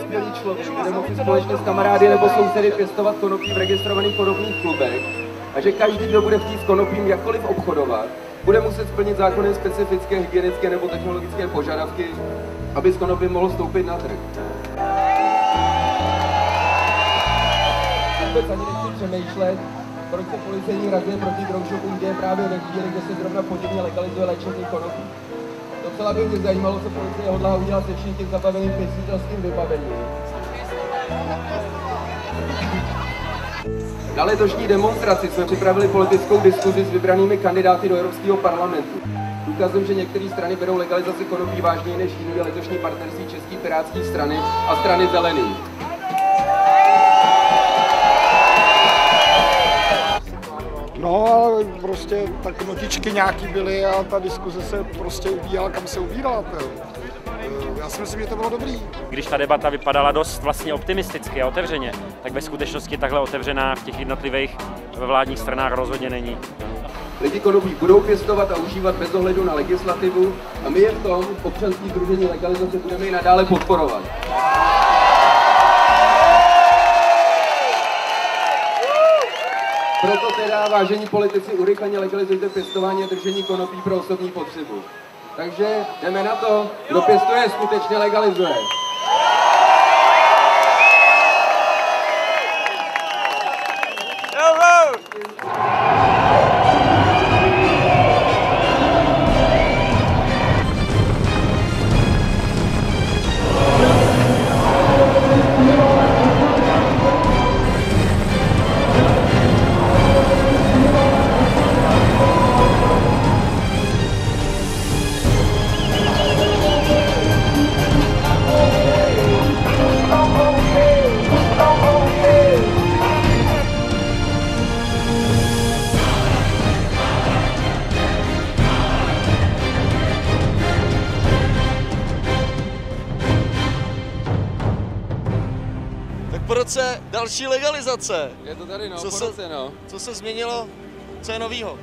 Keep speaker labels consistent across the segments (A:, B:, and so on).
A: dospělý člověk bude moci společně s kamarády nebo sousedy pěstovat konopí v registrovaných konopních klubech a že každý, kdo bude chtít s konopím jakkoliv obchodovat, bude muset splnit zákonem specifické hygienické nebo technologické požadavky, aby s konopím mohl vstoupit na trh. Vůbec ani nechci přemýšlet, proč se policejní razie proti drogshopům děje právě ve chvíli, kde se zrovna podivně legalizuje léčení konopí. Docela by mě zajímalo, co policie hodlá udělat se vším tím zabaveným pěstitelským vybavením. Na letošní demonstraci jsme připravili politickou diskuzi s vybranými kandidáty do Evropského parlamentu. Důkazem, že některé strany berou legalizaci konopí vážněji než jiný, je letošní partnerství České pirátské strany a strany Zelených.
B: No, ale prostě tak notičky nějaký byly a ta diskuze se prostě ubírala, kam se ubírala. Já si myslím, že to bylo dobrý.
C: Když ta debata vypadala dost vlastně optimisticky a otevřeně, tak ve skutečnosti takhle otevřená v těch jednotlivých vládních stranách rozhodně není.
A: Lidi konopí budou pěstovat a užívat bez ohledu na legislativu a my je v tom občanský sdružení legalizace budeme i nadále podporovat. Proto teda, vážení politici, urychleně legalizujte pěstování a držení konopí pro osobní potřebu. Takže jdeme na to, kdo pěstuje, skutečně legalizuje.
D: Po roce další legalizace.
A: Je to tady, no,
D: Co se změnilo? Co je novýho?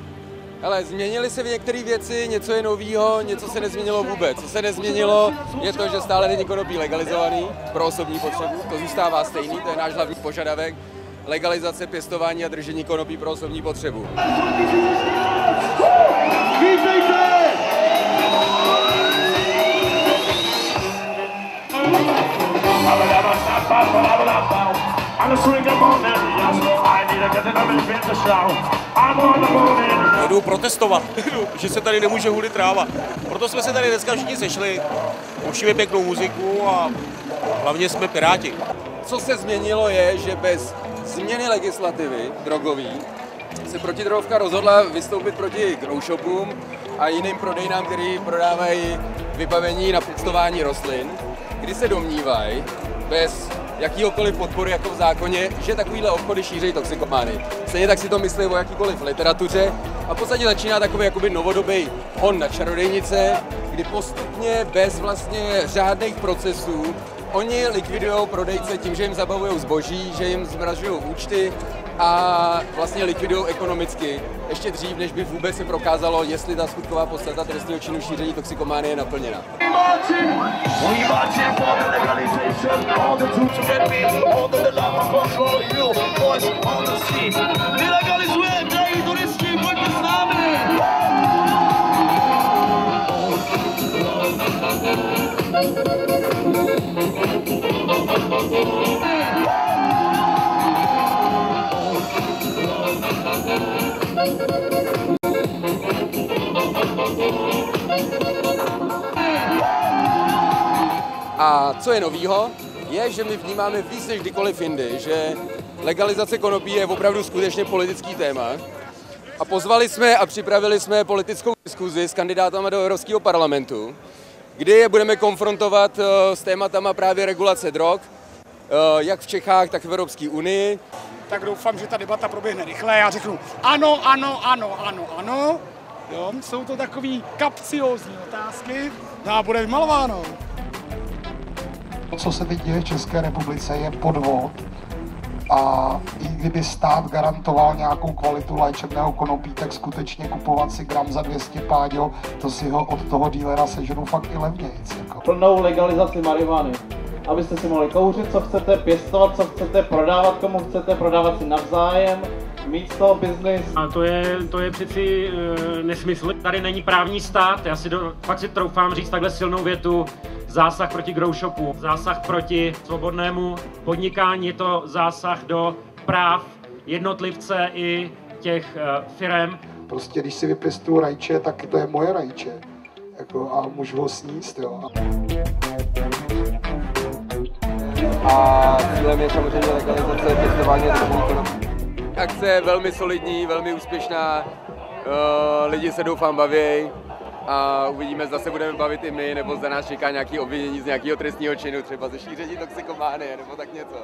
A: Ale změnily se některé věci, něco je novýho, něco se nezměnilo vůbec. Co se nezměnilo, je to, že stále není konopí legalizovaný pro osobní potřebu. To zůstává stejný, to je náš hlavní požadavek. Legalizace, pěstování a držení konopí pro osobní potřebu.
E: Jdu protestovat, že se tady nemůže hulit tráva. Proto jsme se tady dneska všichni sešli, pouštíme pěknou muziku a hlavně jsme Piráti.
A: Co se změnilo je, že bez změny legislativy drogový se protidrogovka rozhodla vystoupit proti growshopům a jiným prodejnám, který prodávají vybavení na pěstování rostlin, kdy se domnívají, bez jakýhokoliv podpory jako v zákoně, že takovýhle obchody šíří toxikomány. Stejně tak si to myslí o jakýkoliv literatuře a v podstatě začíná takový jakoby novodobý hon na čarodějnice, kdy postupně bez vlastně řádných procesů oni likvidují prodejce tím, že jim zabavují zboží, že jim zmražují účty a vlastně likvidují ekonomicky, ještě dřív, než by vůbec se prokázalo, jestli ta skutková podstata trestného činu šíření toxikománie je naplněna. A co je novýho, je, že my vnímáme víc než kdykoliv jindy, že legalizace konopí je opravdu skutečně politický téma. A pozvali jsme a připravili jsme politickou diskuzi s kandidátama do Evropského parlamentu, kdy je budeme konfrontovat s tématama právě regulace drog, jak v Čechách, tak v Evropské unii.
B: Tak doufám, že ta debata proběhne rychle. Já řeknu ano, ano, ano, ano, ano. Jo, jsou to takový kapciózní otázky. A bude vymalováno. Co se teď děje v České republice, je podvod. A i kdyby stát garantoval nějakou kvalitu léčebného konopí, tak skutečně kupovat si gram za 200 páďo, to si ho od toho dílera seženu fakt i levnějc. Jako.
F: Plnou legalizaci marihuany. abyste si mohli kouřit, co chcete, pěstovat, co chcete, prodávat komu chcete, prodávat si navzájem, mít z toho biznis.
C: A to je přeci nesmysl. Tady není právní stát, fakt si troufám říct takhle silnou větu, zásah proti grow shopu, zásah proti svobodnému podnikání, je to zásah do práv jednotlivce i těch firem.
B: Prostě když si vypěstuju rajče, tak to je moje rajče. Jako, a můžu ho sníst, jo.
A: A cílem je samozřejmě legalizace pěstování drobných konopí. Akce je velmi solidní, velmi úspěšná, lidi se doufám baví a uvidíme, zda se budeme bavit i my, nebo zda nás čeká nějaké obvinění z nějakého trestního činu, třeba ze šíření toxikománie, nebo tak něco.